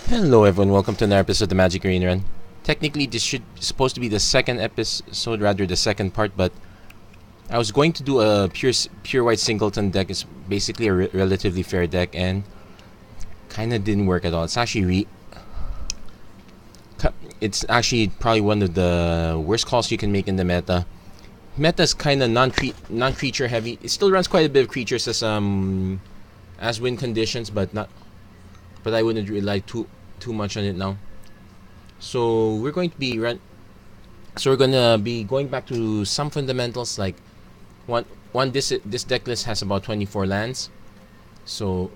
Hello everyone, welcome to another episode of the MTG Arena Run. Technically this should supposed to be the second episode, rather the second part, but I was going to do a pure white singleton deck. It's basically a relatively fair deck and kinda didn't work at all. It's actually probably one of the worst calls you can make in the meta. Meta's kinda non-creature heavy. It still runs quite a bit of creatures as win conditions, but I wouldn't rely too much on it now. So we're going to be going back to some fundamentals. Like this deck list has about 24 lands. So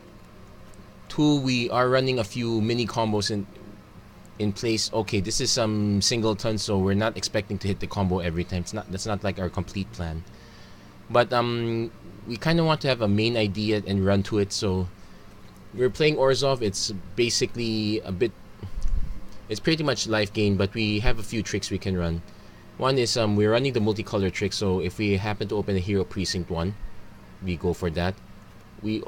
two, we are running a few mini combos in place. Okay, this is some singleton, so we're not expecting to hit the combo every time. That's not like our complete plan. But we kind of want to have a main idea and run to it. So we're playing Orzhov. It's basically it's pretty much life gain, but we have a few tricks we can run. One is we're running the multicolor trick, so if we happen to open a Hero Precinct 1, we go for that. We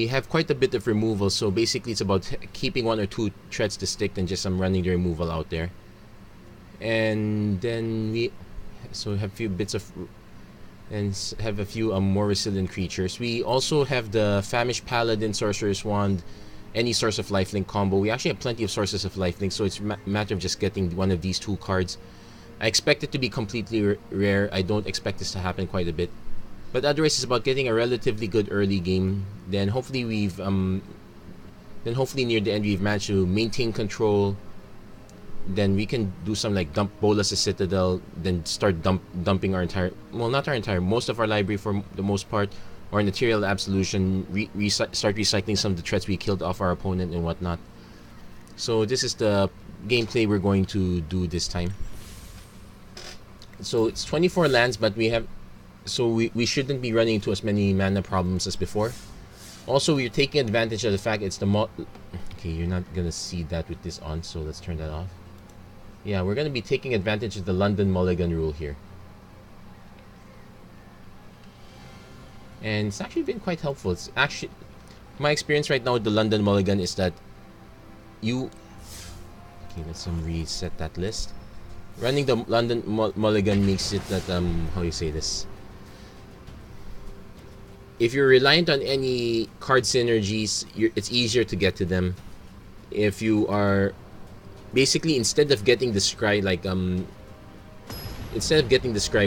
have quite a bit of removal, so basically it's about keeping one or two threats to stick and just running the removal out there. And then we have a few bits of have a few more resilient creatures. We also have the Famished Paladin, Sorcerer's Wand, any source of lifelink combo. We actually have plenty of sources of lifelink, so it's a matter of just getting one of these two cards. I expect it to be completely rare. I don't expect this to happen quite a bit, but otherwise it's about getting a relatively good early game. Then hopefully near the end we've managed to maintain control. Then we can do some like dump Bolas Citadel, then start dumping our most of our library for the most part, or Material Absolution, start recycling some of the threats we killed off our opponent and whatnot. So this is the gameplay we're going to do this time. So it's 24 lands, but we shouldn't be running into as many mana problems as before. Also, we're taking advantage of the fact it's okay, you're not gonna see that with this on, so let's turn that off. Yeah, we're going to be taking advantage of the London Mulligan rule here. And it's actually been quite helpful. It's actually, my experience right now with the London Mulligan is that okay, let's reset that list. Running the London Mulligan makes it that, how do you say this? If you're reliant on any card synergies, it's easier to get to them. If you are basically, instead of getting the scry,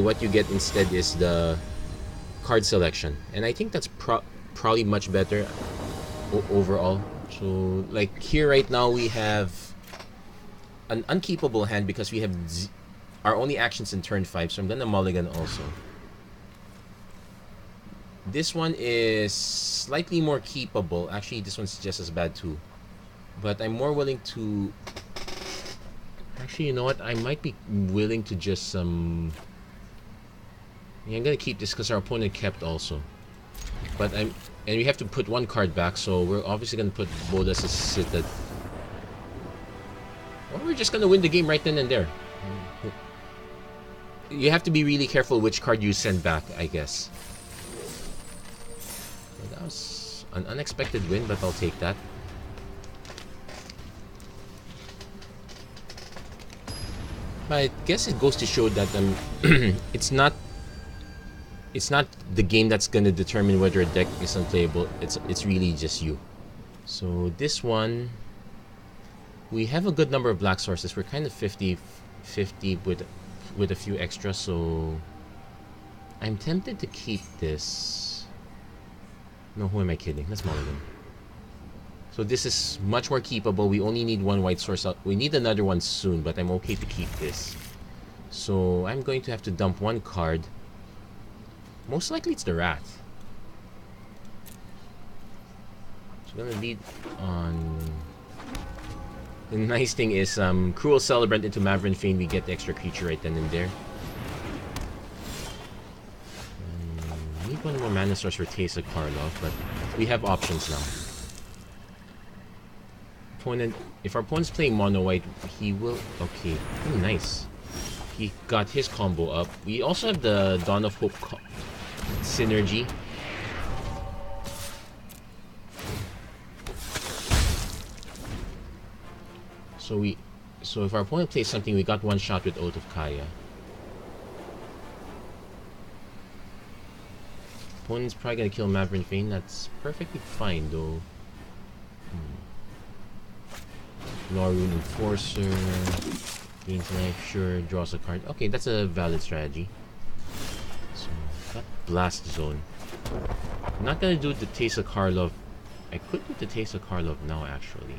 what you get instead is the card selection, and I think that's probably much better overall. So like here right now we have an unkeepable hand because we have our only actions in turn 5, so I'm gonna mulligan also. This one is slightly more keepable. Actually, this one's just as bad too, but I'm more willing to. Actually, you know what? I might be willing to just yeah, I'm gonna keep this because our opponent kept also. But and we have to put one card back, so we're obviously gonna put Bolas Citadel. Or we're just gonna win the game right then and there. You have to be really careful which card you send back, I guess. Well, that was an unexpected win, but I'll take that. I guess it goes to show that it's not the game that's gonna determine whether a deck is unplayable. It's really just you. So this one, we have a good number of black sources. We're kind of 50-50 with a few extras, so I'm tempted to keep this. No, who am I kidding? Let's mulligan. So this is much more keepable. We only need one white source out. We need another one soon, but I'm okay to keep this. So I'm going to have to dump one card. Most likely it's the Wrath. So I'm gonna lead on. The nice thing is Cruel Celebrant into Maverick Fane. We get the extra creature right then and there. Need one more mana source for Teysa Karlov, but we have options now. If our opponent's playing mono white, he will. Okay, nice. He got his combo up. We also have the Dawn of Hope synergy. So if our opponent plays something, we got one shot with Oath of Kaya. Opponent's probably gonna kill Maverick Vane. That's perfectly fine though. Lorune Enforcer. Gains life, sure, draws a card. Okay, that's a valid strategy. So, got Blast Zone. I'm not gonna do the Taste of Karlov. I could do the Taste of Karlov now, actually.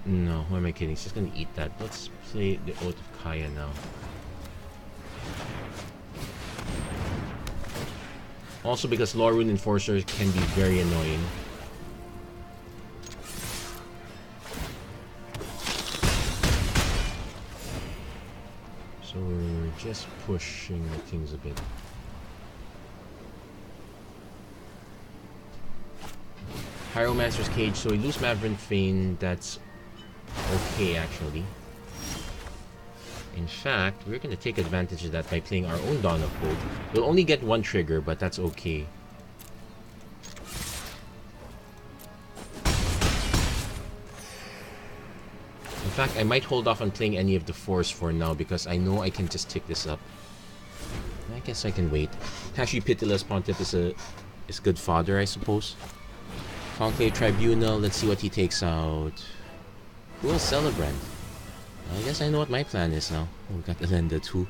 No, who am I kidding? He's just gonna eat that. Let's play the Oath of Kaya now. Also because Lorune Enforcer can be very annoying. So we're just pushing the things a bit. Pyromancer's Cage, so we lose Maverick Vane. That's okay, actually. In fact, we're going to take advantage of that by playing our own Dawn of Hope. We'll only get one trigger, but that's okay. In fact, I might hold off on playing any of the Force for now because I know I can just tick this up. I guess I can wait. Actually, Pitiless Pontiff is good fodder, I suppose. Conclave Tribunal, let's see what he takes out. Cool Celebrant. I guess I know what my plan is now. Oh, we got Elenda too.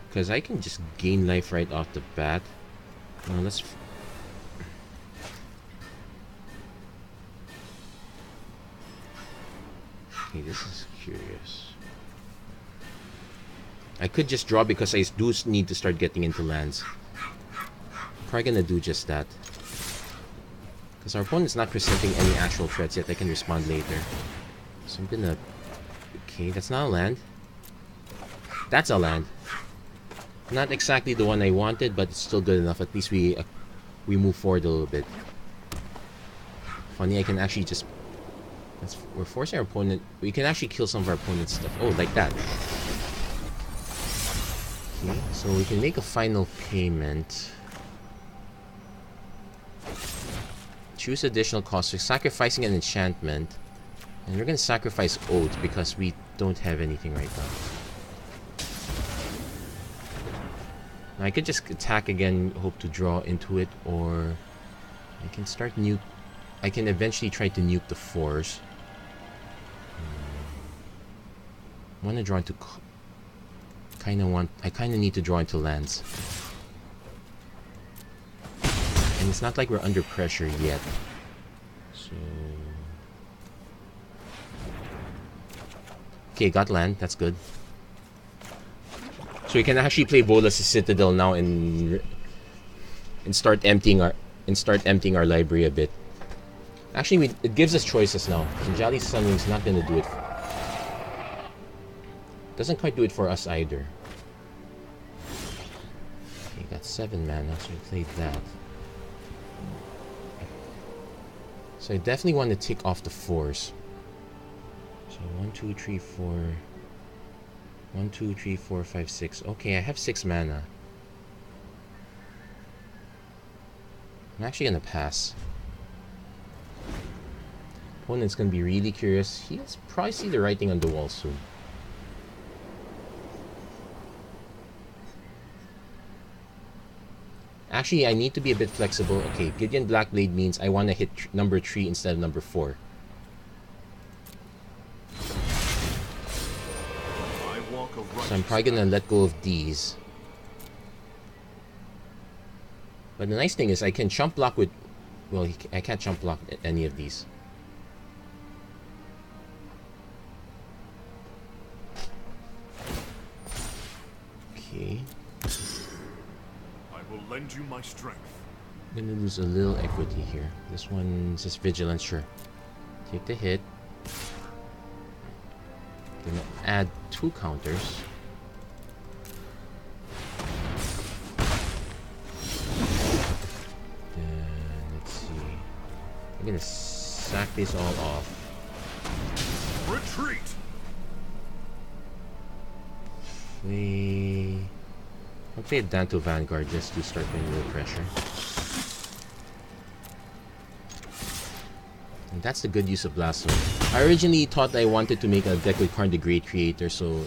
Because I can just gain life right off the bat. Now let's... Okay, this is curious. I could just draw because I do need to start getting into lands. Probably gonna do just that. Because our opponent's not presenting any actual threats yet. I can respond later. So I'm gonna... Okay, that's not a land. That's a land. Not exactly the one I wanted, but it's still good enough. At least we move forward a little bit. Funny, I can actually just... we're forcing our opponent... We can actually kill some of our opponent's stuff. Oh, like that. Okay, so we can make a final payment. Choose additional costs. We're sacrificing an enchantment. And we're going to sacrifice Oath because we don't have anything right now. Now I could just attack again, hope to draw into it, or I can start nuke. I can eventually try to nuke the Force. I want to draw into... I kind of need to draw into lands. And it's not like we're under pressure yet. So... Okay, got land. That's good. So we can actually play Bolas Citadel now and start emptying our library a bit. Actually, it gives us choices now. Jinjali's Sunwing's not gonna do it. Doesn't quite do it for us either. Okay, got 7 mana, so we played that. So I definitely want to tick off the Force. So 1, 2, 3, 4. 1, 2, 3, 4, 5, 6. Okay, I have 6 mana. I'm actually gonna pass. Opponent's gonna be really curious. He'll probably see the writing on the wall soon. Actually, I need to be a bit flexible. Okay, Gideon Blackblade means I want to hit number 3 instead of number 4. So I'm probably gonna let go of these. But the nice thing is I can chump block with... Well, I can't chump block any of these. Okay. I will lend you my strength. I'm gonna lose a little equity here. This one's just vigilance, sure. Take the hit. Gonna add 2 counters. Then let's see. I'm gonna sack this all off. Retreat. We I'll play a Danto Vanguard just to start putting a little pressure. And that's the good use of Blast Zone. I originally thought I wanted to make a deck with Karn the Great Creator, so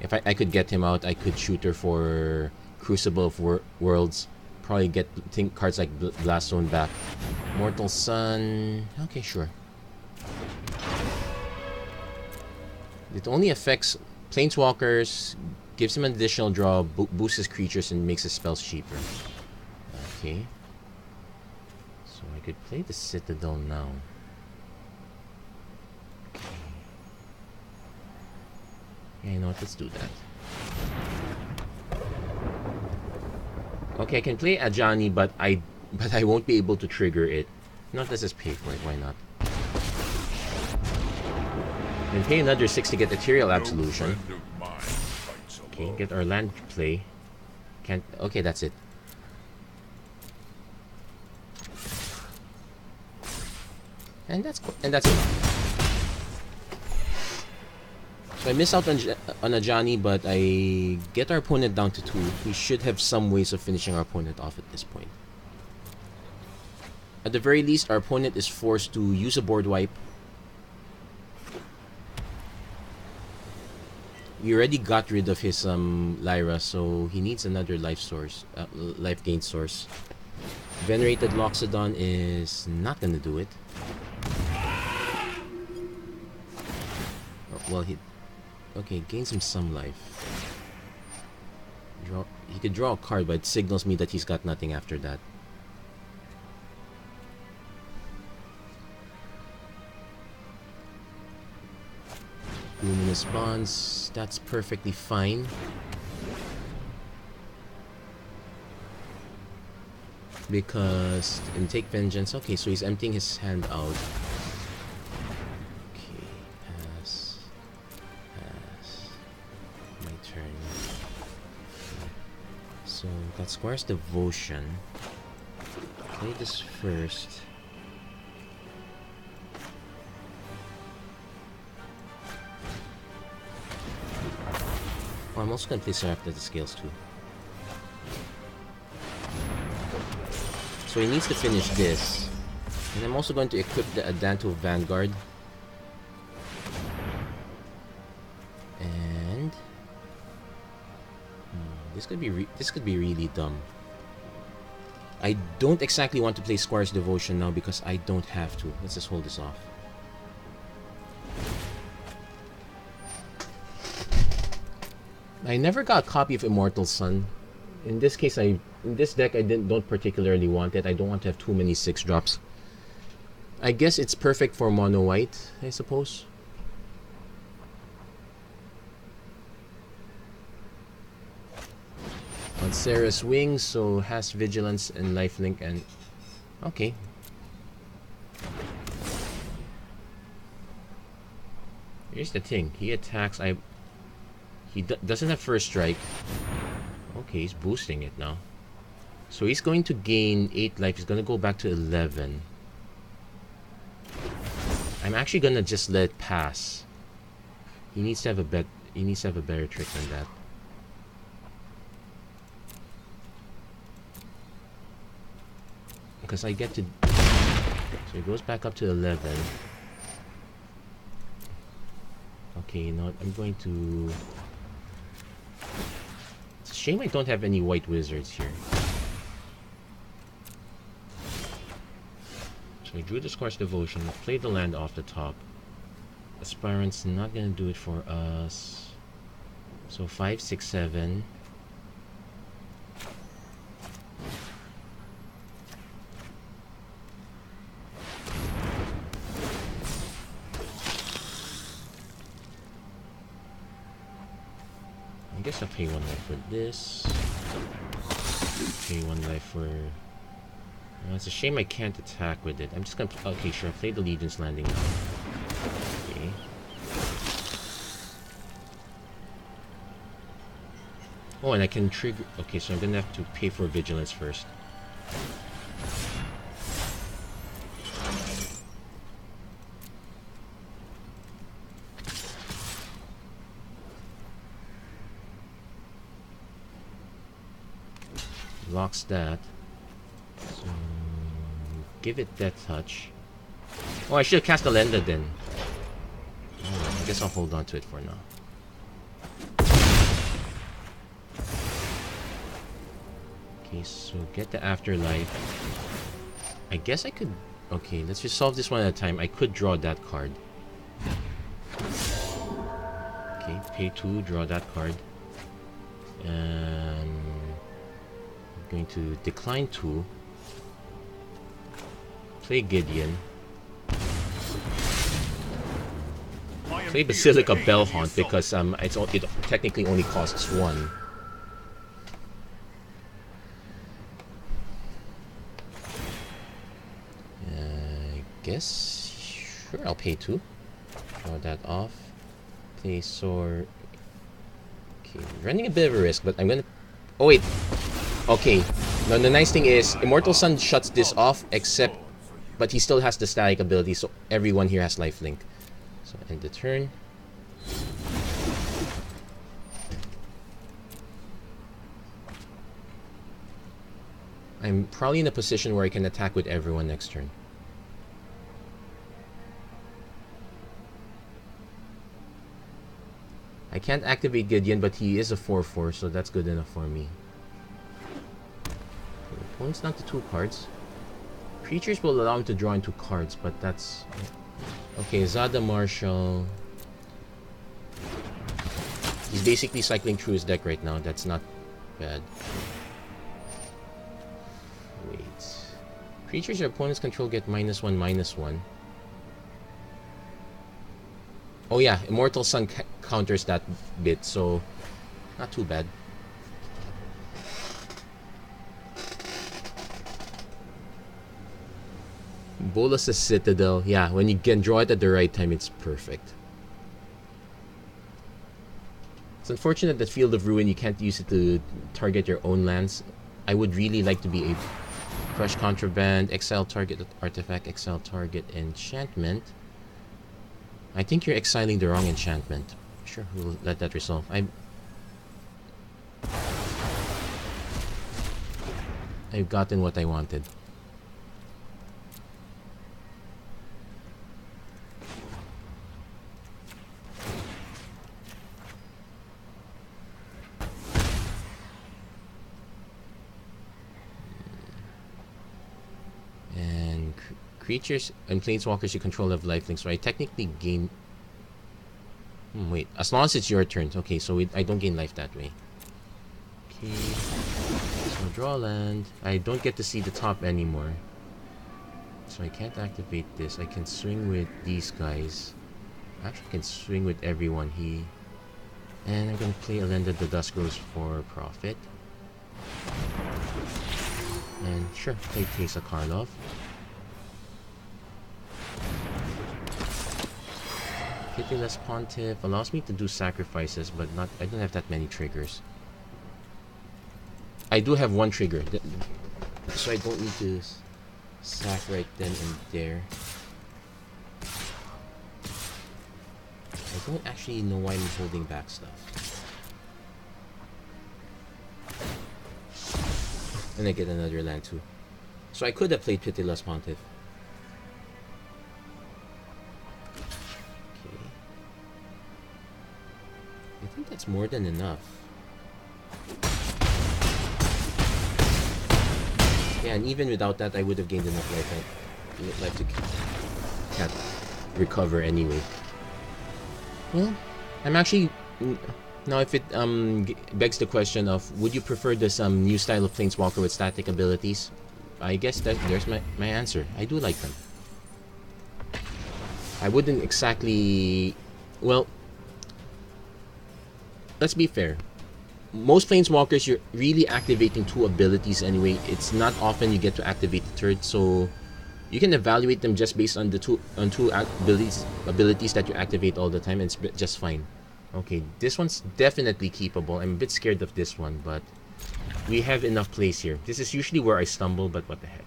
if I could get him out, I could shoot her for Crucible of Worlds. Probably get cards like Blast Zone back. Mortal Sun. Okay, sure. It only affects Planeswalkers, gives him an additional draw, boosts his creatures, and makes his spells cheaper. Okay. So I could play the Citadel now. Okay. Yeah, you know what? Let's do that. Okay, I can play Ajani, but I won't be able to trigger it. Not let's just pay for it. Why not? And pay another 6 to get Ethereal Absolution. Okay, get our land play. Can't. Okay, that's it. And that's enough. So I miss out on Ajani, but I get our opponent down to 2. We should have some ways of finishing our opponent off at this point. At the very least, our opponent is forced to use a board wipe. We already got rid of his Lyra, so he needs another life source, life gain source. Venerated Loxodon is not gonna do it. Oh, well, okay, gains him some life. He could draw a card, but it signals me that he's got nothing after that. Luminous Bonds, that's perfectly fine. Because in Take Vengeance, okay, so he's emptying his hand out. Okay, pass. My turn. So got Squire's Devotion. Play this first. Oh, I'm also gonna play Seraph at the Scales too. So he needs to finish this. And I'm also going to equip the Adanto Vanguard. And this could be really dumb. I don't exactly want to play Squire's Devotion now because I don't have to. Let's just hold this off. I never got a copy of Immortal Sun. In this case, in this deck, I don't particularly want it. I don't want to have too many 6-drops. I guess it's perfect for mono white, I suppose. On Sarah's Wings, so has Vigilance and Lifelink and... Okay. Here's the thing. He attacks... He doesn't have first strike. Okay, he's boosting it now. So he's going to gain 8 life. He's going to go back to 11. I'm actually going to just let it pass. He needs to have a better trick than that. Because I get to... So he goes back up to 11. Okay, you know what? I'm going to... It's a shame I don't have any white wizards here. So I drew the Square's Devotion, played the land off the top. Aspirant's not gonna do it for us. So 5, 6, 7. I guess I'll pay 1 life for this. Pay 1 life for... it's a shame I can't attack with it. I'm just gonna... Okay, sure. I'll play the Legion's Landing now. Okay. Oh, and I can trigger... Okay, so I'm gonna have to pay for Vigilance first. blocks that. So give it Death Touch. Oh, I should have cast Alenda then. Oh, I guess I'll hold on to it for now. Okay, so get the Afterlife. I guess I could... Okay, let's just solve this one at a time. I could draw that card. Okay, pay 2, draw that card. And I'm going to decline 2. Play Gideon. Play Basilica Bellhaunt because it technically only costs 1. I guess sure I'll pay 2. Draw that off. Play Sword. Okay, running a bit of a risk, but I'm gonna. Oh wait. Okay. Now the nice thing is Immortal Sun shuts this off, except, but he still has the static ability, so everyone here has lifelink. So end the turn. I'm probably in a position where I can attack with everyone next turn. I can't activate Gideon, but he is a 4/4, so that's good enough for me. Okay, opponent's down to 2 cards. Creatures will allow him to draw into cards, but that's... Okay, Zada Marshall. He's basically cycling through his deck right now. That's not bad. Wait. Creatures your opponent's control get -1/-1. Oh yeah, Immortal Sun counters that bit, so not too bad. Bolas Citadel. Yeah, when you can draw it at the right time, it's perfect. It's unfortunate that Field of Ruin, you can't use it to target your own lands. I would really like to be able to crush Contraband, exile target artifact, exile target enchantment. I think you're exiling the wrong enchantment. Sure, we'll let that resolve. I've gotten what I wanted. And creatures and planeswalkers you control have lifelink, so I technically gain... wait, as long as it's your turn. Okay, so I don't gain life that way. Okay, so draw land. I don't get to see the top anymore, so I can't activate this. I can swing with these guys. Actually, I can swing with everyone. And I'm gonna play Alenda the Dusk Rose for profit. And sure, play Teysa Karlov. Pitiless Pontiff allows me to do sacrifices, but not. I don't have that many triggers. I do have 1 trigger, so I don't need to sack right then and there. I don't actually know why I'm holding back stuff. And I get another land too. So I could have played Pitiless Pontiff. Okay. I think that's more than enough. Yeah, and even without that, I would have gained enough life to can't recover anyway. Well, I'm actually... Now, if it begs the question of, would you prefer this new style of Planeswalker with static abilities? I guess there's my answer. I do like them. I wouldn't exactly... Well, let's be fair. Most Planeswalkers, you're really activating 2 abilities anyway. It's not often you get to activate the third, so you can evaluate them just based on the two abilities that you activate all the time, and it's just fine. Okay, this one's definitely keepable. I'm a bit scared of this one, but we have enough plays here. This is usually where I stumble, but what the heck.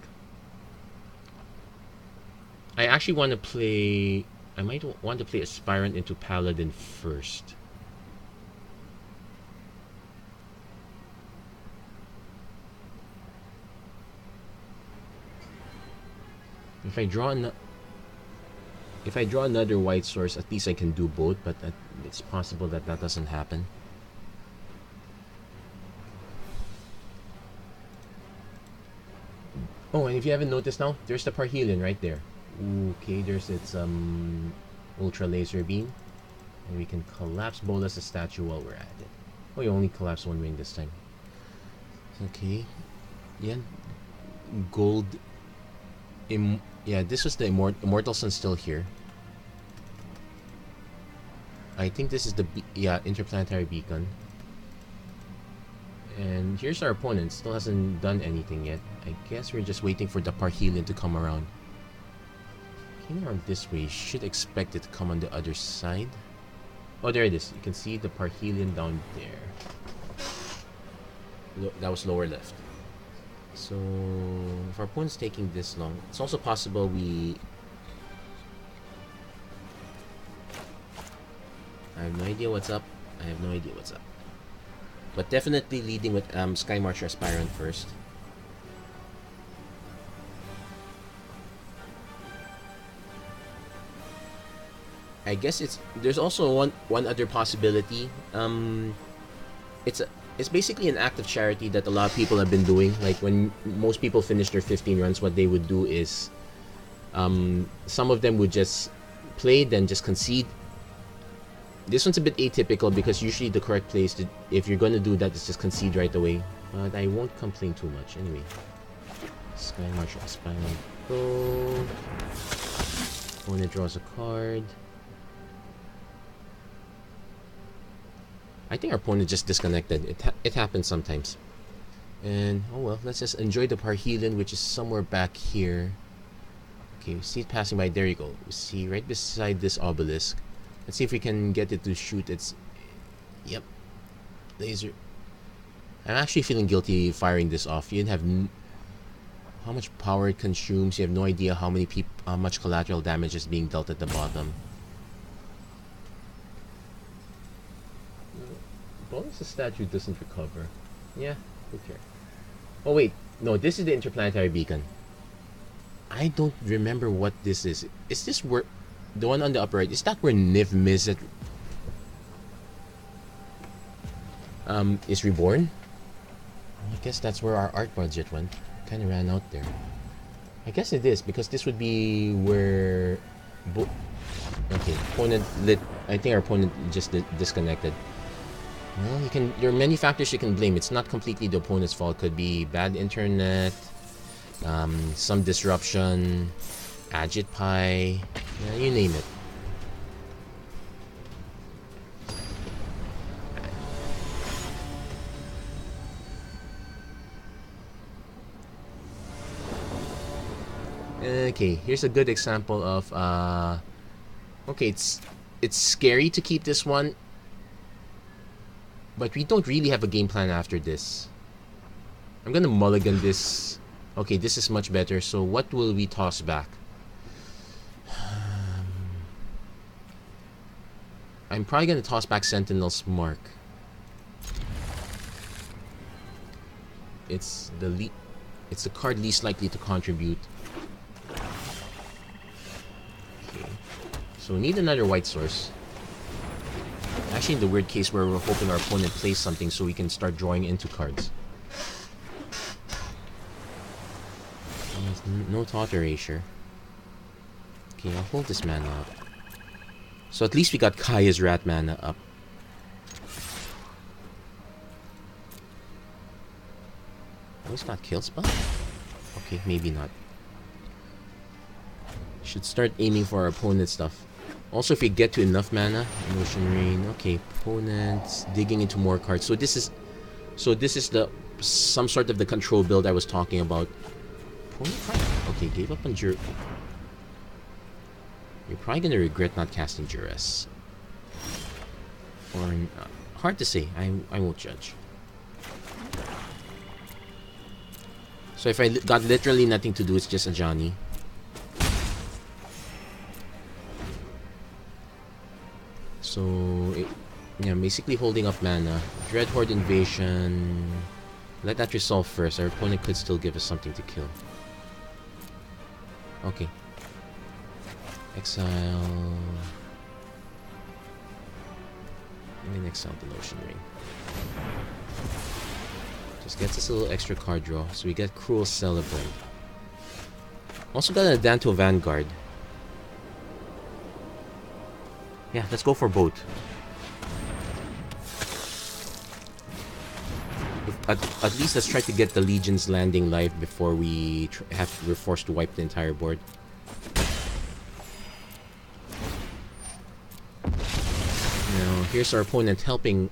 I actually want to play... I might want to play Aspirant into Paladin first. If I draw another white source, at least I can do both, but it's possible that doesn't happen. Oh, and if you haven't noticed now, there's the Parhelion right there. Okay, there's its ultra laser beam. And we can collapse Bolas' statue while we're at it. Oh, you only collapse one ring this time. Okay. Yeah. Gold. Yeah, this was the Immortal Sun still here. I think this is the interplanetary beacon. And here's our opponent. Still hasn't done anything yet. I guess we're just waiting for the Parhelion to come around. Came around this way. Should expect it to come on the other side. Oh, there it is. You can see the Parhelion down there. That was lower left. So, if our opponent's taking this long, it's also possible we... I have no idea what's up. But definitely leading with Sky Marcher Aspirant first. I guess there's also one other possibility. It's basically an act of charity that a lot of people have been doing. Like when most people finish their 15 runs, what they would do is some of them would just play, then just concede. This one's a bit atypical because usually the correct play is to, if you're going to do that, is just concede right away. But I won't complain too much. Anyway, Sky Marcher Aspirant. Go. Opponent draws a card. I think our opponent just disconnected. It happens sometimes. And, oh well, let's just enjoy the Parhelion, which is somewhere back here. Okay, we see it passing by. There you go. We see right beside this obelisk. Let's see if we can get it to shoot its... Yep. Laser. I'm actually feeling guilty firing this off. You have... How much power it consumes. You have no idea how much collateral damage is being dealt at the bottom. Bolas' statue doesn't recover. Yeah, who cares? Oh wait, no, this is the interplanetary beacon. I don't remember what this is. Is this where... The one on the upper right, is that where Niv Mizzet is reborn? I guess that's where our art budget went. Kinda ran out there. I guess it is, because this would be where... Okay, opponent lit... I think our opponent just disconnected. Well, there are many factors you can blame. It's not completely the opponent's fault. Could be bad internet, some disruption, Agit Pie, you name it. Okay, here's a good example of okay, it's scary to keep this one. But we don't really have a game plan after this. I'm gonna mulligan this. Okay, this is much better. So what will we toss back? I'm probably gonna toss back Sentinel's Mark. It's the card least likely to contribute. Okay. So we need another white source. Actually, in the weird case where we're hoping our opponent plays something so we can start drawing into cards. No Thought Erasure. Okay, I'll hold this mana up. So at least we got Kaya's Rat mana up. Oh, it's not kill spell? Okay, maybe not. Should start aiming for our opponent's stuff. Also, if we get to enough mana, Motion Rain. Okay, opponents digging into more cards. So this is some sort of the control build I was talking about. Okay, gave up on You're probably gonna regret not casting Duress. Or hard to say. I won't judge. So if I got literally nothing to do, it's just a Johnny. So, yeah, basically holding up mana. Dreadhorde Invasion. Let that resolve first. Our opponent could still give us something to kill. Okay, Exile. And then exile the Notion Ring. Just gets us a little extra card draw. So we get Cruel Celebrant. Also got an Adanto Vanguard. Yeah, let's go for both. At least let's try to get the Legion's Landing live before we're forced to wipe the entire board. Now, here's our opponent helping.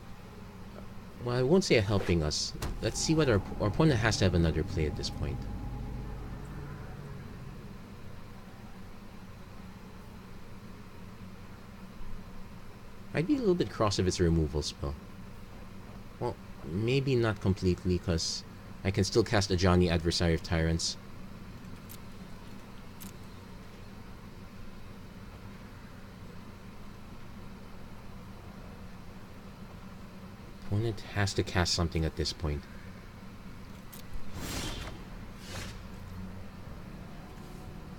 Well, I won't say helping us. Let's see what our opponent has to have another play at this point. I'd be a little bit cross if it's a removal spell. Well, maybe not completely, because I can still cast Ajani, Adversary of Tyrants. Opponent has to cast something at this point.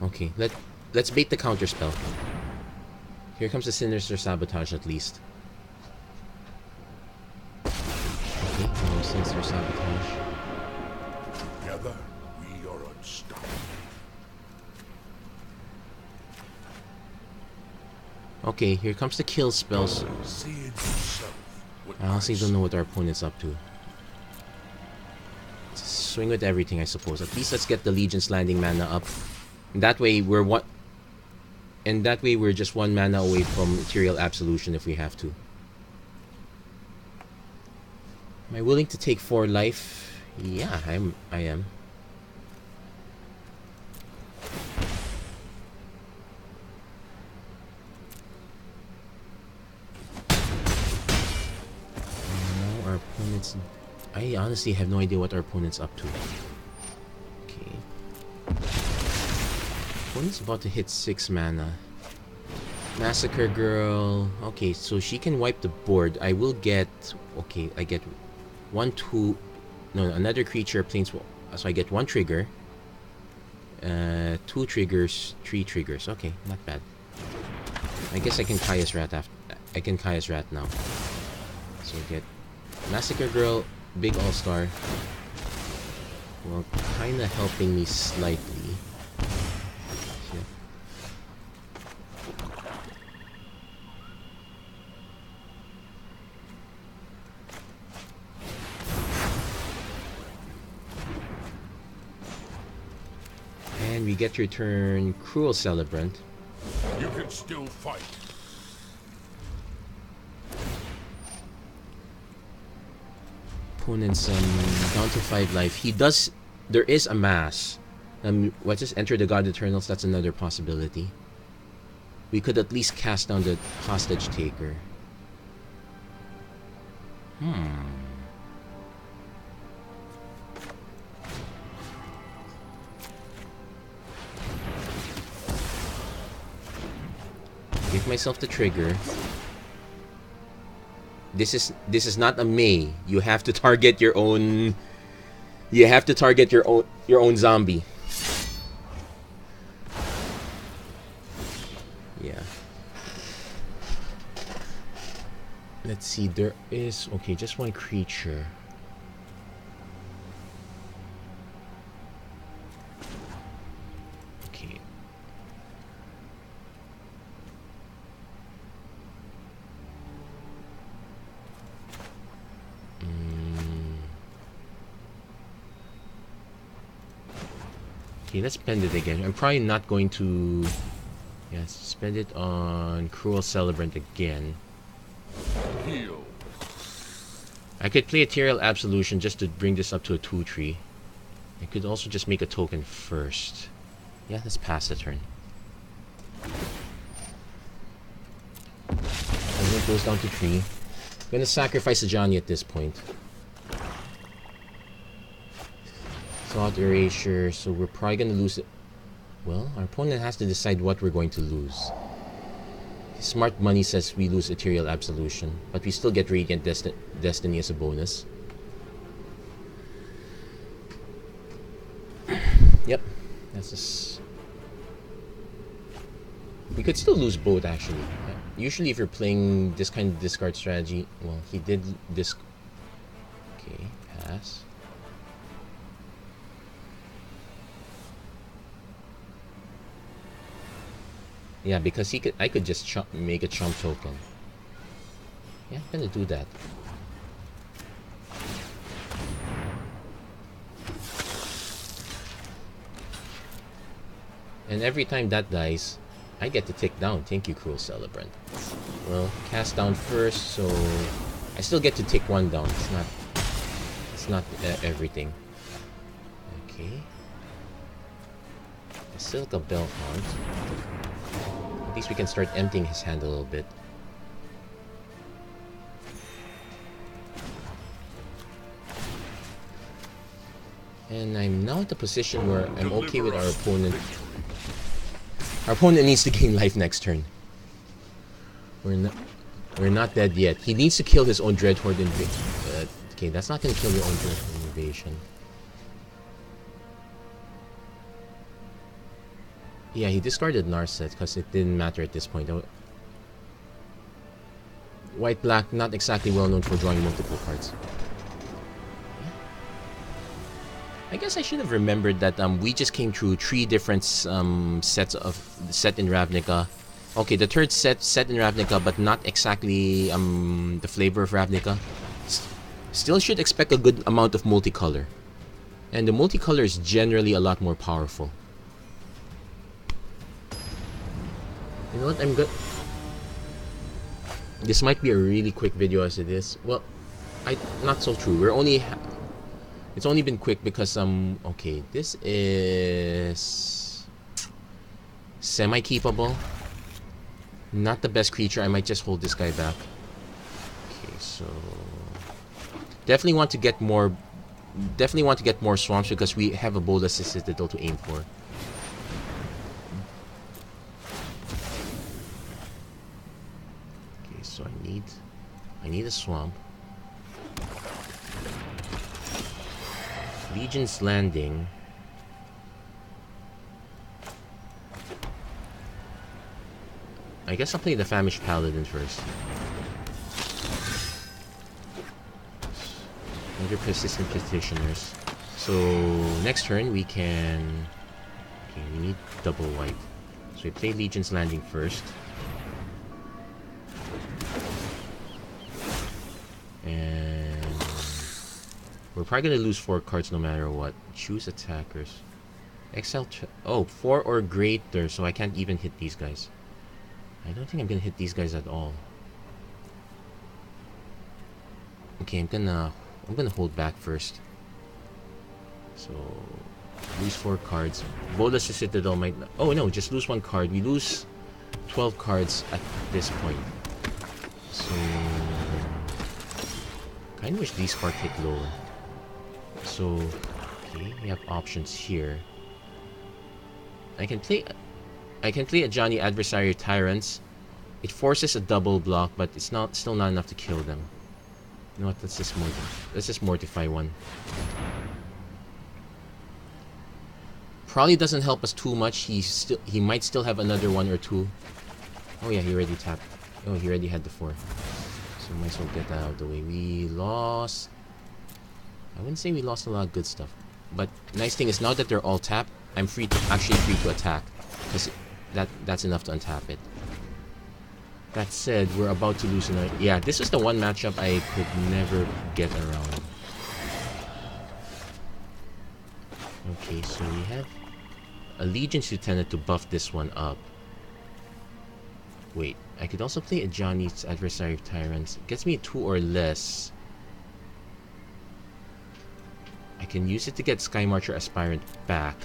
Okay, let's bait the counter spell. Here comes the Sinister Sabotage at least. Okay, no Sinister Sabotage. Together, we are unstoppable. Okay, here comes the kill spells. I honestly don't know what our opponent's up to. Swing with everything, I suppose. At least let's get the Legion's Landing mana up. And that way we're what? And that way we're just 1 mana away from Material Absolution if we have to. Am I willing to take 4 life? Yeah, I am. Our opponent's... I honestly have no idea what our opponent's up to. Okay. Opponent's about to hit 6 mana. Massacre Girl. Okay, so she can wipe the board. I will get... Okay, I get 1, 2... No, another creature, Planeswalker. So I get 1 trigger. 2 triggers, 3 triggers. Okay, not bad. I guess I can Kaya's Rat after... I can Kaya's Rat now. So I get... Massacre Girl, big all-star. Well, kinda helping me slightly. Yeah. And we get to return Cruel Celebrant. You can still fight. Opponent's down to 5 life. He does... There is a mass. Let's just enter the God Eternals. That's another possibility. We could at least cast down the Hostage Taker. Give myself the trigger. This is not a May. You have to target your own. You have to target your own zombie. Yeah. Let's see. There is just 1 creature. Okay. Okay, let's spend it again. I'm probably not going to... Yeah, spend it on Cruel Celebrant again. Heal. I could play Ethereal Absolution just to bring this up to a 2/3. I could also just make a token first. Yeah, let's pass the turn. And it goes down to 3. I'm gonna sacrifice Ajani at this point. Thought Erasure, so we're probably gonna lose it. Well, our opponent has to decide what we're going to lose. Smart Money says we lose Ethereal Absolution, but we still get Radiant Destiny as a bonus. Yep, that's just... We could still lose both, actually. Usually, if you're playing this kind of discard strategy, well, he did this. Okay, pass. Yeah, because I could just make a chump token. Yeah, I'm gonna do that. And every time that dies, I get to take down. Thank you, Cruel Celebrant. Well, cast down first, so I still get to take one down. It's not everything. Okay. Silica Bellhound. At least we can start emptying his hand a little bit. And I'm now at the position where I'm okay with our opponent. Our opponent needs to gain life next turn. We're not dead yet. He needs to kill his own Dreadhorde invasion. Okay, that's not gonna kill your own Dreadhorde invasion. Yeah, he discarded Narset because it didn't matter at this point. White-black, not exactly well known for drawing multiple cards. I guess I should have remembered that we just came through 3 different sets of set in Ravnica. Okay, the third set in Ravnica, but not exactly the flavor of Ravnica. Still should expect a good amount of multicolor. And the multicolor is generally a lot more powerful. You know what, I'm good. This might be a really quick video as it is. Well, not so true. It's only been quick because okay, this is semi-keepable. Not the best creature. I might just hold this guy back. Okay, so definitely want to get more swamps because we have a Bolas Citadel to aim for. Okay, so I need a swamp. Legion's Landing. I guess I'll play the Famished Paladin first. Under Persistent Petitioners. So next turn we can. Okay, we need double white. So we play Legion's Landing first. And we're probably gonna lose 4 cards no matter what. Choose attackers. Exile. Oh, 4 or greater, so I can't even hit these guys. I don't think I'm gonna hit these guys at all. Okay, I'm gonna hold back first. So lose 4 cards. Bolas Citadel might. Oh no, just lose 1 card. We lose 12 cards at this point. So kind of wish these cards hit lower. So okay, we have options here. I can play a Johnny Adversary Tyrants. It forces a double block, but it's still not enough to kill them. You know what? Let's just mortify one. Probably doesn't help us too much. He might still have another 1 or 2. Oh yeah, he already tapped. Oh, he already had the 4. So might as well get that out of the way. We lost. I wouldn't say we lost a lot of good stuff, but nice thing is now that they're all tapped, I'm actually free to attack. Because that's enough to untap it. That said, we're about to lose another. Yeah, this is the one matchup I could never get around. Okay, so we have a Legion's Lieutenant to buff this one up. Wait, I could also play a Johnny's Adversary of Tyrants. It gets me a 2 or less. I can use it to get Sky Marcher Aspirant back.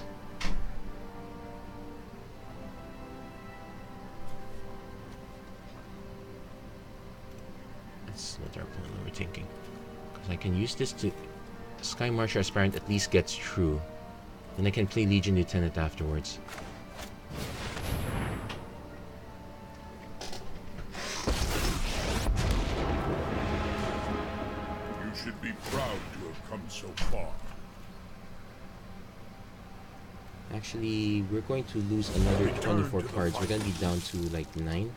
Let's let our opponent know we're thinking. Because I can use this to Sky Marcher Aspirant at least gets through. Then I can play Legion Lieutenant afterwards. You should be proud to have come so far. Actually, we're going to lose another 24 cards. We're gonna be down to like 9.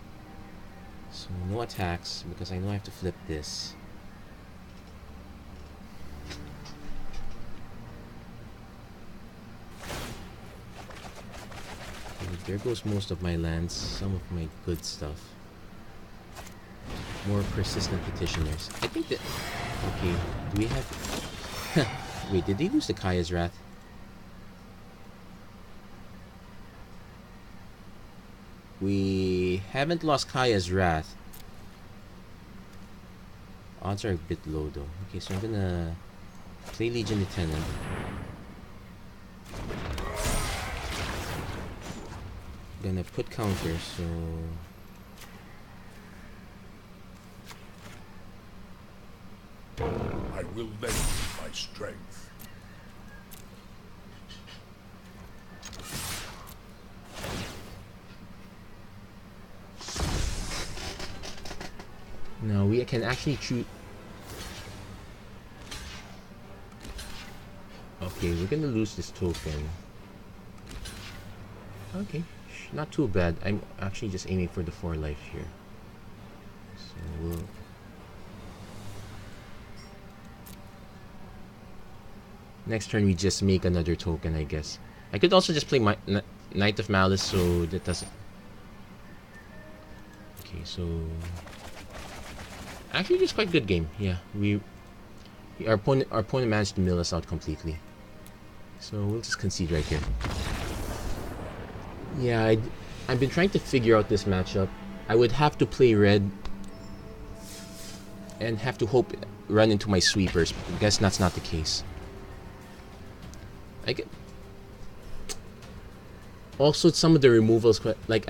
So no attacks because I know I have to flip this. Okay, there goes most of my lands, some of my good stuff. More persistent petitioners. I think that... Okay, do we have... Wait, did they lose the Kaya's Wrath? We haven't lost Kaya's Wrath. Odds are a bit low though. Okay, so I'm gonna play Legion Lieutenant. Gonna put counters, so... I will lend you my strength. Now we can actually choose... Okay, we're gonna lose this token. Okay, not too bad. I'm actually just aiming for the 4 life here. So we'll... Next turn we just make another token, I guess. I could also just play my Knight of Malice, so that doesn't... Okay, so... Actually, just quite good game. Yeah, our opponent managed to mill us out completely. So we'll just concede right here. Yeah, I've been trying to figure out this matchup. I would have to play red and have to hope run into my sweepers. I guess that's not the case. Also, some of the removals, like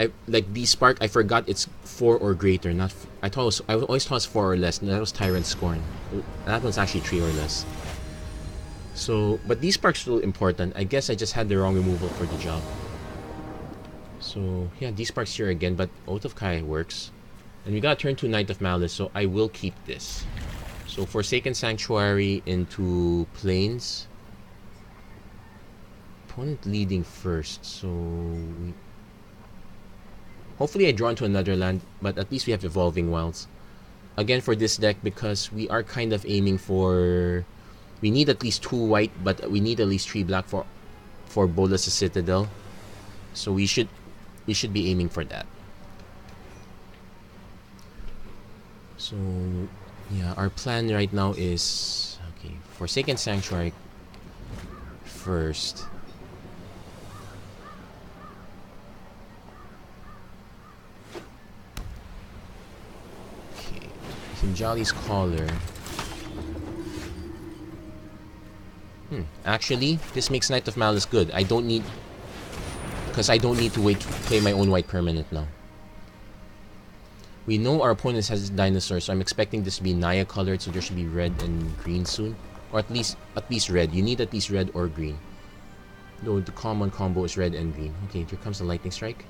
D-Spark, I forgot it's 4 or greater. Not I always thought it was 4 or less. And that was Tyrant Scorn. That one's actually 3 or less. So, but D-Spark's still important. I guess I just had the wrong removal for the job. So yeah, D-Spark's here again, but Oath of Kai works. And we got turn to Knight of Malice, so I will keep this. So Forsaken Sanctuary into Plains. Opponent leading first, so hopefully I draw into another land, but at least we have Evolving Wilds. Again for this deck, because we are kind of aiming for... We need at least 2 white, but we need at least 3 black for Bolas Citadel. So we should be aiming for that. So yeah, our plan right now is... Okay, Forsaken Sanctuary first. Jolly's Caller. Actually, this makes Knight of Malice good. I don't need... Because I don't need to wait to play my own white permanent now. We know our opponent has dinosaurs, so I'm expecting this to be Naya colored, so there should be red and green soon. Or at least red. You need at least red or green. Though the common combo is red and green. Okay, here comes the Lightning Strike.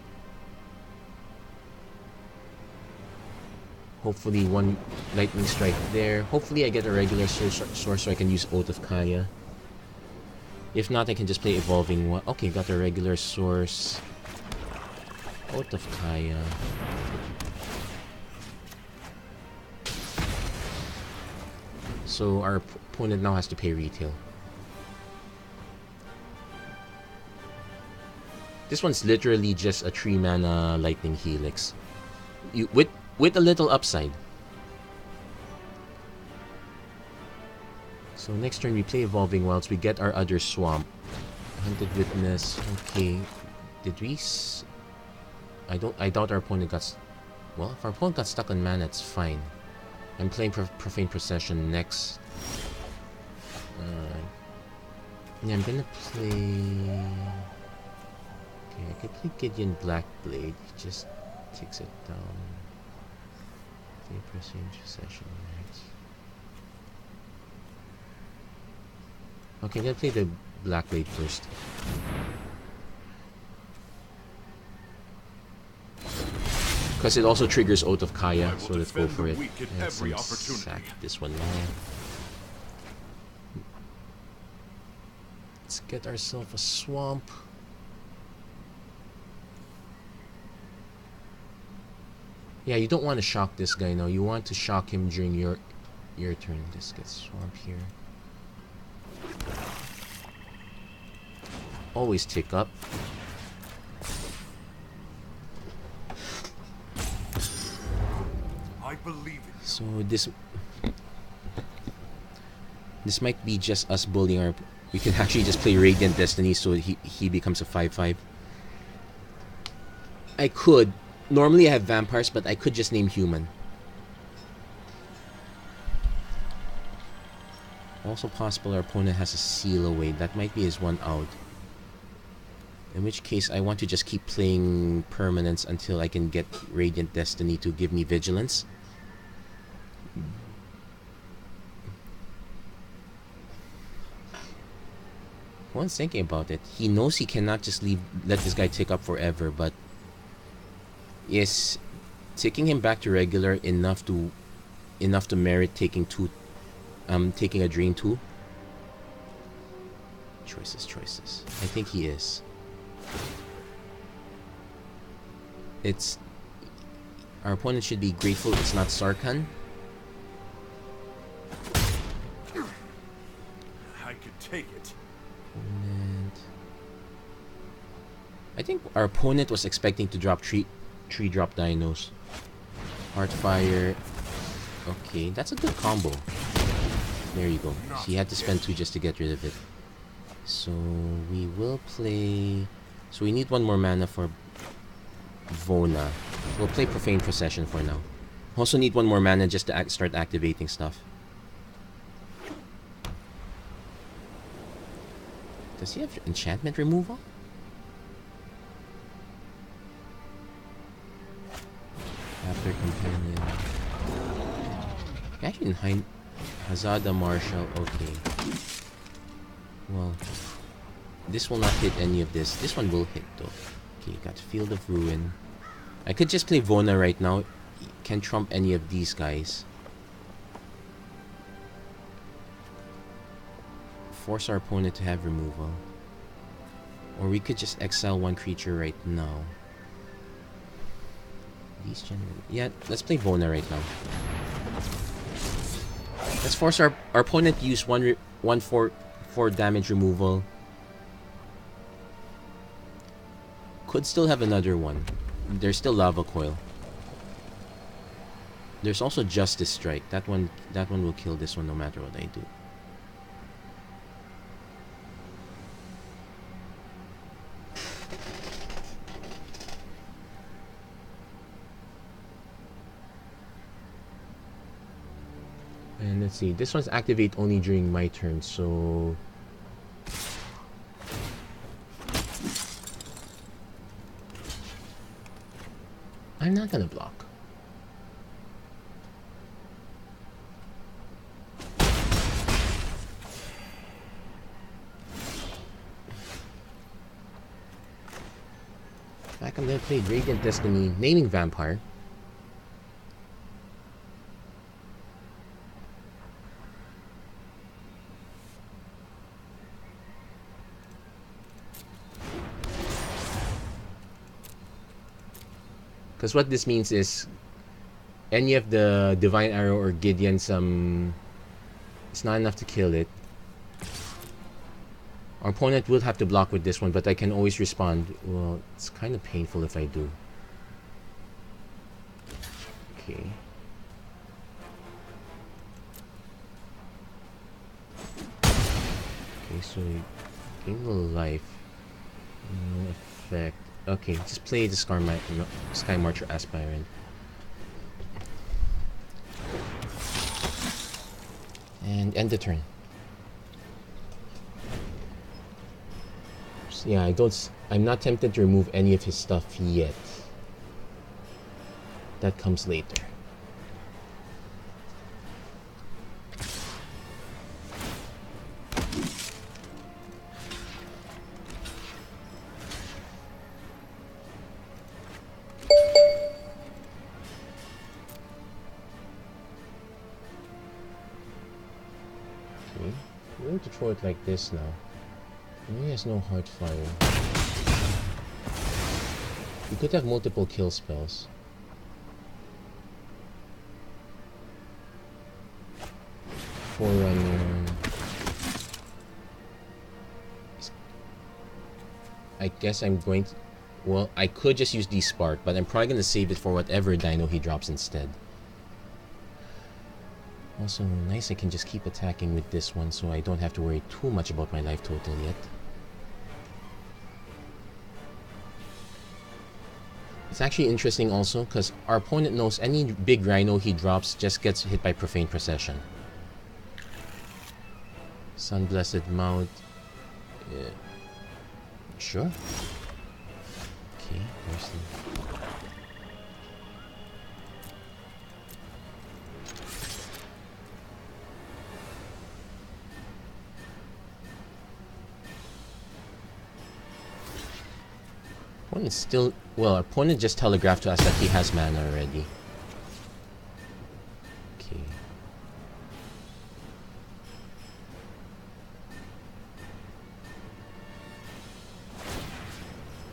Hopefully one Lightning Strike there. Hopefully I get a regular source so I can use Oath of Kaya. If not, I can just play Evolving one. Okay, got a regular source. Oath of Kaya. So our opponent now has to pay retail. This one's literally just a 3-mana Lightning Helix. With a little upside. So next turn we play Evolving Wilds. We get our other Swamp. Hunted Witness. Okay. Did we... I doubt our opponent got... Well, if our opponent got stuck on mana, it's fine. I'm playing Profane Procession next. Yeah, I'm gonna play... Okay, I could play Gideon Blackblade. He just takes it down. Pressing Procession, right? Okay, I'm gonna play the Blackblade first. Because it also triggers Oath of Kaya, so let's go for it. And sack this one now. Let's get ourselves a Swamp. Yeah, you don't want to shock this guy now. You want to shock him during your turn. This gets swamped here. Always tick up. I believe it. So this might be just us bullying our... We can actually just play Radiant Destiny so he becomes a 5/5. I could. Normally I have vampires, but I could just name human. Also possible our opponent has a seal away. That might be his one out. In which case I want to just keep playing permanents until I can get Radiant Destiny to give me vigilance. One's thinking about it. He knows he cannot just let this guy tick up forever, but is ticking him back to regular enough to merit taking a Dream 2? Choices. I think he is. Our opponent should be grateful it's not Sarkhan. I could take it. I think our opponent was expecting to drop three drop dinos. Heartfire. Okay, that's a good combo. There you go. So he had to spend 2 just to get rid of it. So we will play... So we need 1 more mana for Vona. We'll play Profane Procession for now. Also need 1 more mana just to start activating stuff. Does he have enchantment removal? After Companion. Actually, in Hazada Marshal, okay. Well, this will not hit any of this. This one will hit though. Okay, got Field of Ruin. I could just play Vona right now. Can't trump any of these guys. Force our opponent to have removal. Or we could just exile 1 creature right now. These yeah, let's play Vona right now. Let's force our opponent to use 4 damage removal. Could still have another one. There's still Lava Coil. There's also Justice Strike. That one will kill this one no matter what I do. And let's see, this one's activate only during my turn, so... I'm not gonna block. Back, I'm gonna play Radiant Destiny, naming Vampire. Because what this means is any of the Divine Arrow or Gideon's it's not enough to kill it. Our opponent will have to block with this one, but I can always respond. Well, it's kind of painful if I do. Okay. Okay, so gain a little life. No effect. Okay, just play the Sky Marcher Aspirant. And end the turn. So yeah, I'm not tempted to remove any of his stuff yet. That comes later. I'm going to throw it like this now. He has no Heartfire. We could have multiple kill spells. Forerunner. I guess I'm going to... Well, I could just use Despark, but I'm probably going to save it for whatever dino he drops instead. Also, nice I can just keep attacking with this one, so I don't have to worry too much about my life total yet. It's actually interesting also, because our opponent knows any big rhino he drops just gets hit by Profane Procession. Sun-Blessed Mount. Yeah. Sure. Okay, there's the... Opponent still... Well, our opponent just telegraphed to us that he has mana already. Okay.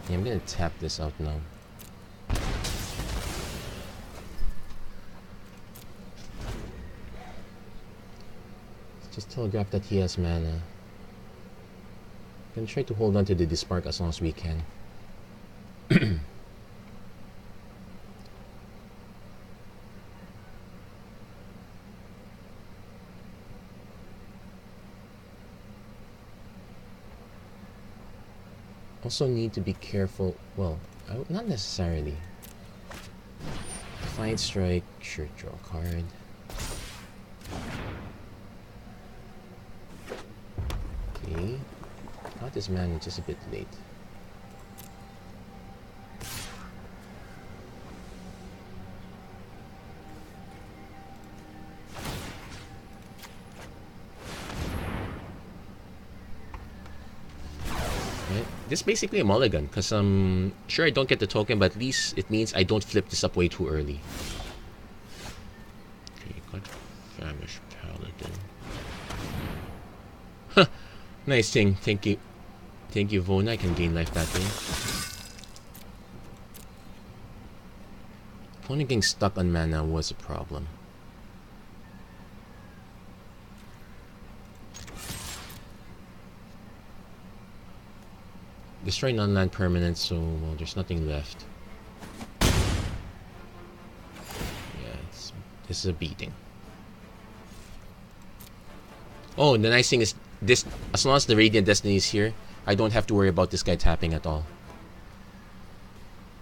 Yeah, I'm gonna tap this out now. Just telegraph that he has mana. I'm gonna try to hold on to the Despark as long as we can. Also need to be careful. Well, not necessarily. Defiant Strike, sure, draw a card. Okay. Got this mana just a bit late. This is basically a mulligan, because sure I don't get the token, but at least it means I don't flip this up way too early. Okay, got Famished Paladin. Huh, nice thing. Thank you. Thank you, Vona. I can gain life that way. Opponent getting stuck on mana was a problem. Destroy non-land permanent, so well, there's nothing left. Yeah, this is a beating. Oh, the nice thing is this: as long as the Radiant Destiny is here, I don't have to worry about this guy tapping at all.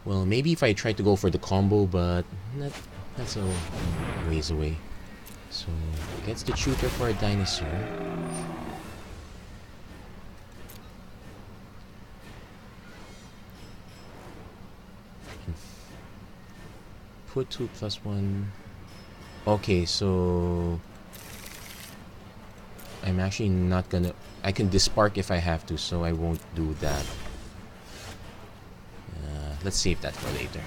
Well, maybe if I try to go for the combo, but that's a ways away. So gets the tutor for a dinosaur. Put 2+1. Okay, so I'm actually not gonna... I can Despark if I have to, so I won't do that. Let's save that for later.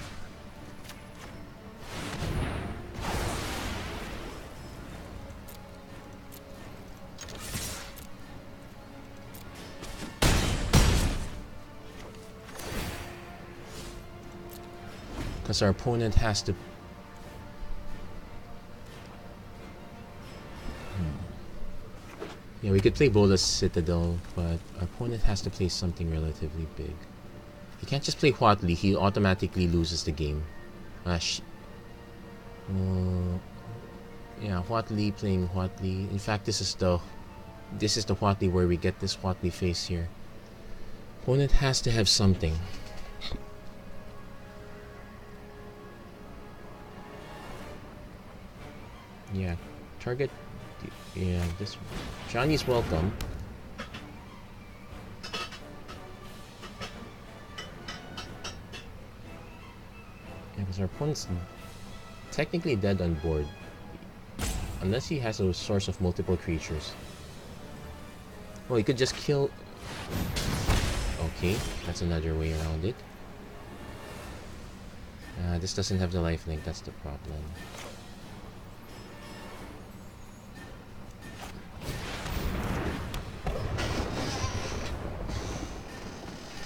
Because our opponent has to... Yeah, we could play Bolas Citadel, but our opponent has to play something relatively big. He can't just play Huatli, he automatically loses the game. Yeah, Huatli playing Huatli. In fact, this is the Huatli where we get this Huatli face here. Opponent has to have something. Yeah, target. Yeah, this Johnny's welcome. Yeah, because our opponent's technically dead on board, unless he has a source of multiple creatures. Well, he could just kill. Okay, that's another way around it. This doesn't have the lifelink. That's the problem.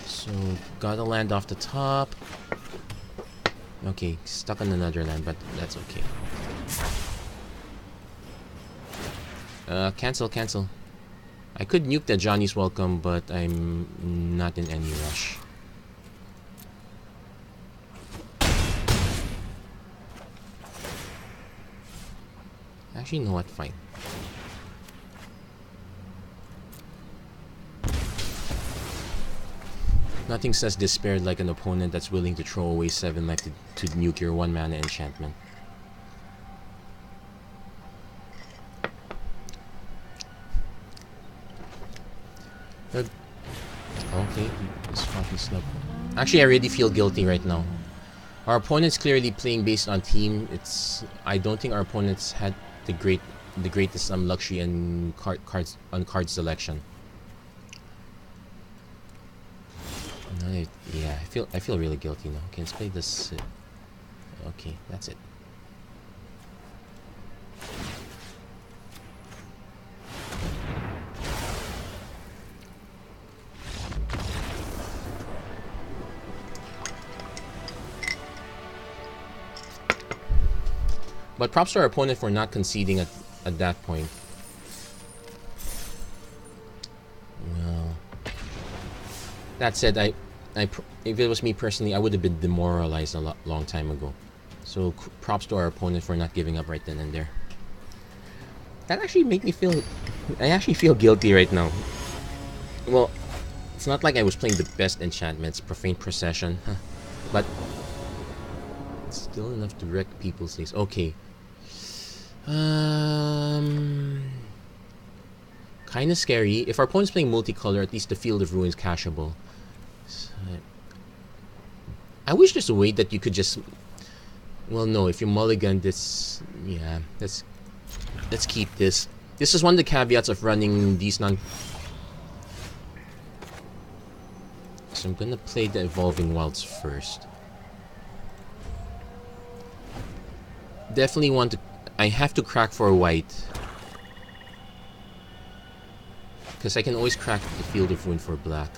So, gotta land off the top. Okay, stuck on another land, but that's okay. Cancel, cancel. I could nuke the Johnny's Welcome, but I'm not in any rush. Actually, you know what? Fine. Nothing says despair like an opponent that's willing to throw away 7 life to nuke your 1 mana enchantment. Okay, this fucking slug. Actually, I really feel guilty right now. Our opponent's clearly playing based on team. I don't think our opponents had the greatest luxury and card selection. No, yeah, I feel really guilty now. Okay, let's play this. Okay, that's it. But props to our opponent for not conceding at that point. Well, that said, if it was me personally, I would have been demoralized a long time ago. So props to our opponent for not giving up right then and there. That actually made me feel... I actually feel guilty right now. Well, it's not like I was playing the best enchantments, Profane Procession, but it's still enough to wreck people's days. Okay. Kind of scary. If our opponent's playing multicolor, at least the Field of Ruin is cashable. So, I wish there's a way that you could just... Well, no, if you mulligan this... Yeah, let's keep this. This is one of the caveats of running these non... So I'm gonna play the Evolving Wilds first. Definitely want to... I have to crack for a white. Because I can always crack the Field of Ruin for black.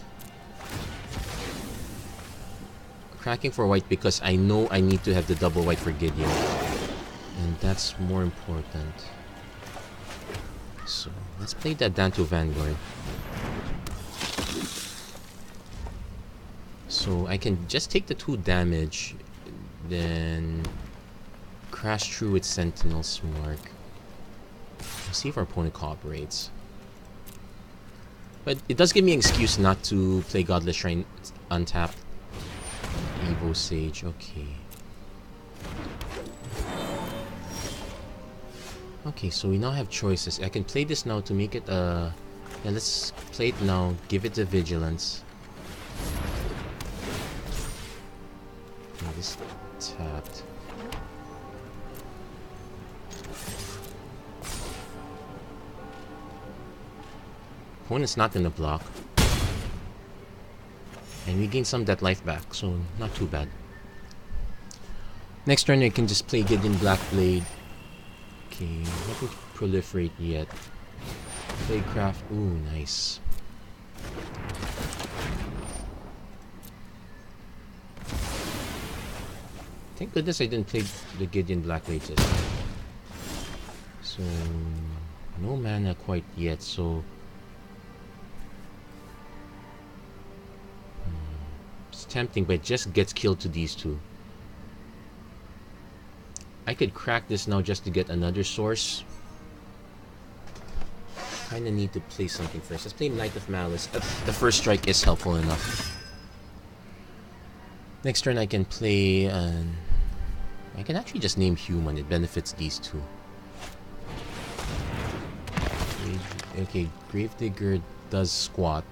Cracking for white because I know I need to have the double white for Gideon. And that's more important. So, let's play that Danto Vanguard. So, I can just take the 2 damage. Then... crash through with Sentinel's Mark. Let's see if our opponent cooperates. But it does give me an excuse not to play Godless Shrine untapped. Evo Sage, okay. Okay, so we now have choices. I can play this now to make it yeah, let's play it now. Give it the Vigilance. Okay, this tapped. Opponent's not in the block. And we gain some of that life back, so not too bad. Next turn I can just play Gideon Blackblade. Okay, not going to proliferate yet. Play Craft. Ooh, nice. Thank goodness I didn't play the Gideon Blackblade yet. So, no mana quite yet, so... It's tempting, but it just gets killed to these 2. I could crack this now just to get another source. Kinda need to play something first. Let's play Knight of Malice. The first strike is helpful enough. Next turn I can play... I can actually just name Human. It benefits these 2. Okay, Gravedigger does squat.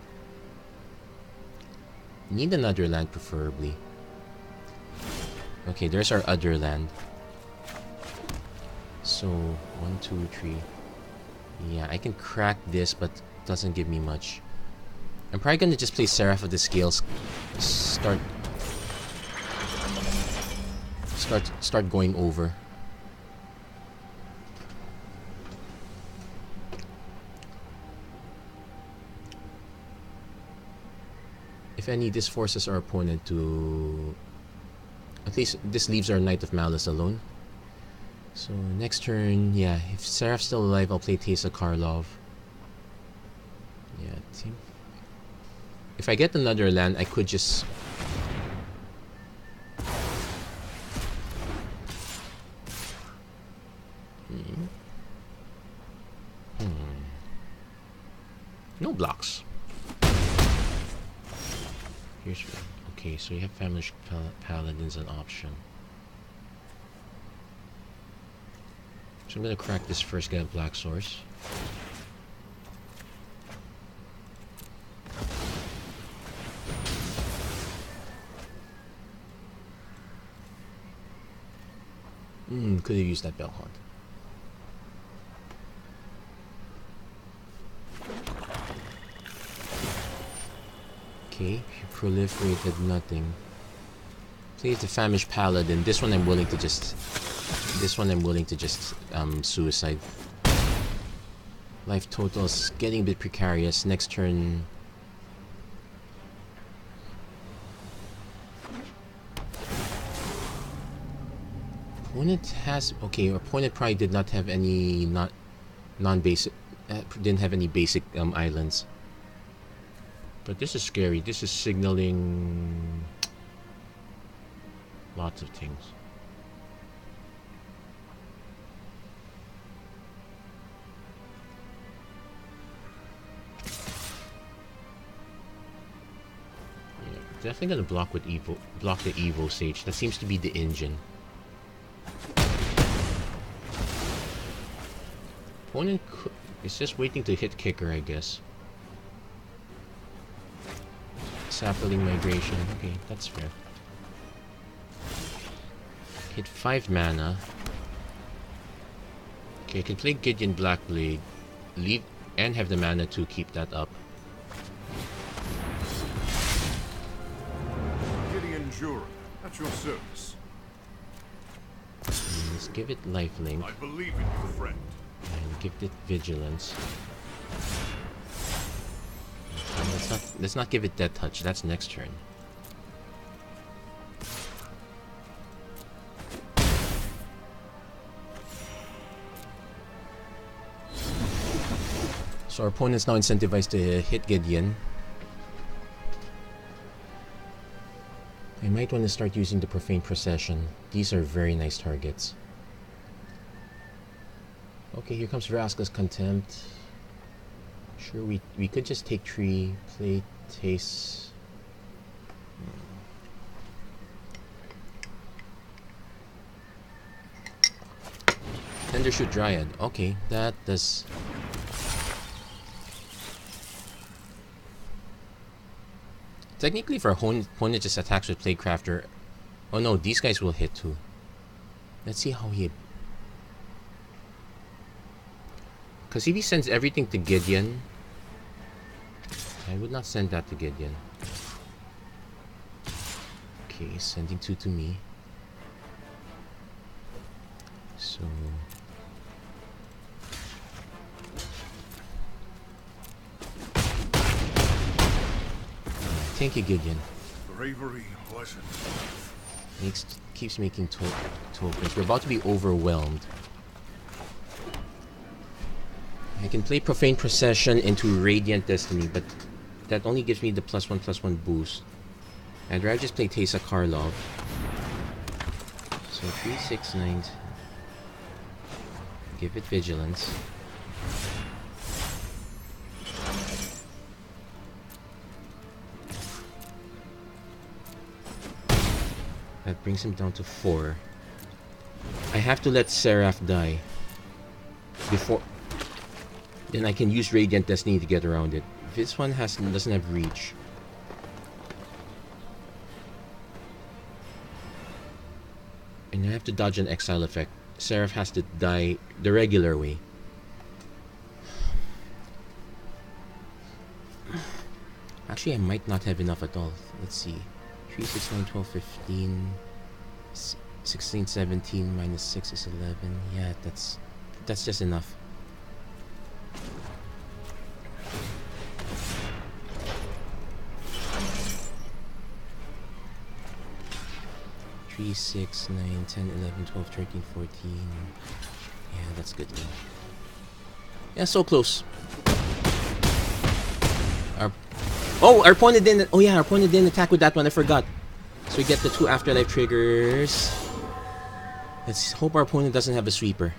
Need another land preferably. Okay, there's our other land. So 1, 2, 3. Yeah, I can crack this, but it doesn't give me much. I'm probably gonna just play Seraph of the Scales. Start going over. If any, this forces our opponent to... At least this leaves our Knight of Malice alone. So next turn, yeah, if Seraph's still alive, I'll play Teysa Karlov. Yeah, team. If I get another land, I could just... No blocks. Here's... Okay, so you have Famished Paladins an option. So I'm gonna crack this first, get a black source. Could have used that Bell Hunt. Okay, you proliferated nothing. Plays the Famished Paladin. This one I'm willing to just suicide. Life total is getting a bit precarious. Next turn. Opponent has... Okay, opponent probably did not have any non-basic... didn't have any basic islands. But this is scary. This is signaling... lots of things. Yeah, definitely gonna block with Evo. Block the Evo Sage. That seems to be the engine. Opponent is just waiting to hit kicker, I guess. Sapling Migration. Okay, that's fair. Hit 5 mana. Okay, I can play Gideon Blackblade. Leave and have the mana to keep that up. Gideon Jura, at your service. Let's give it Lifelink. I believe in you, friend. And give it Vigilance. Let's not give it Death Touch. That's next turn. So our opponent's now incentivized to hit Gideon. I might want to start using the Profane Procession. These are very nice targets. Okay, here comes Vraska's Contempt. Sure, we could just take Tree, play Taste. Thundershoot Dryad. Okay, that does... Technically, if our opponent just attacks with Plaguecrafter... Oh no, these guys will hit too. Let's see how he... Because if he sends everything to Gideon... I would not send that to Gideon. Okay, sending 2 to me. So... Thank you, Gideon. Bravery wasn't. Keeps making tokens. We're about to be overwhelmed. I can play Profane Procession into Radiant Destiny, but that only gives me the +1/+1 boost. I'd rather just play Teysa Karlov. So 3, 6, 9. Give it Vigilance. That brings him down to 4. I have to let Seraph die before. Then I can use Radiant Destiny to get around it. If this one doesn't have reach. And I have to dodge an exile effect. Seraph has to die the regular way. Actually, I might not have enough at all. Let's see. 3, 6, 9, 12, 15, 16, 17, minus 6 is 11. Yeah, that's just enough. 3, 6, 9, 10, 11, 12, 13, 14. Yeah, that's good. Yeah, so close. Our opponent didn't. Oh yeah, our opponent didn't attack with that one. I forgot. So we get the 2 afterlife triggers. Let's hope our opponent doesn't have a sweeper.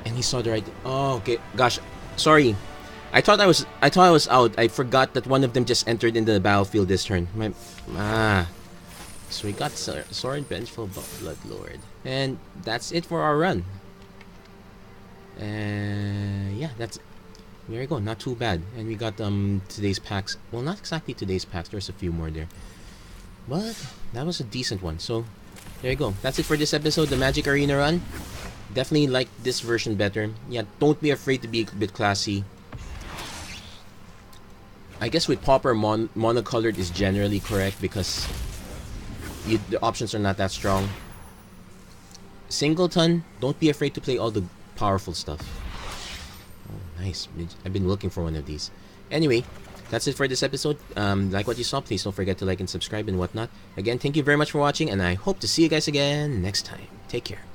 And he saw the right. Oh, okay. Gosh, sorry. I thought I was out. I forgot that one of them just entered into the battlefield this turn. So we got Sword, Vengeful Bloodlord, and that's it for our run. Yeah, that's. There you go. Not too bad. And we got today's packs. Well, not exactly today's packs. There's a few more there, but that was a decent one. So there you go. That's it for this episode. The Magic Arena Run. Definitely like this version better. Yeah, don't be afraid to be a bit classy. I guess with Pauper, monocolored is generally correct because the options are not that strong. Singleton, don't be afraid to play all the powerful stuff. Oh, nice. I've been looking for one of these. Anyway, that's it for this episode. Like what you saw, please don't forget to like and subscribe and whatnot. Again, thank you very much for watching, and I hope to see you guys again next time. Take care.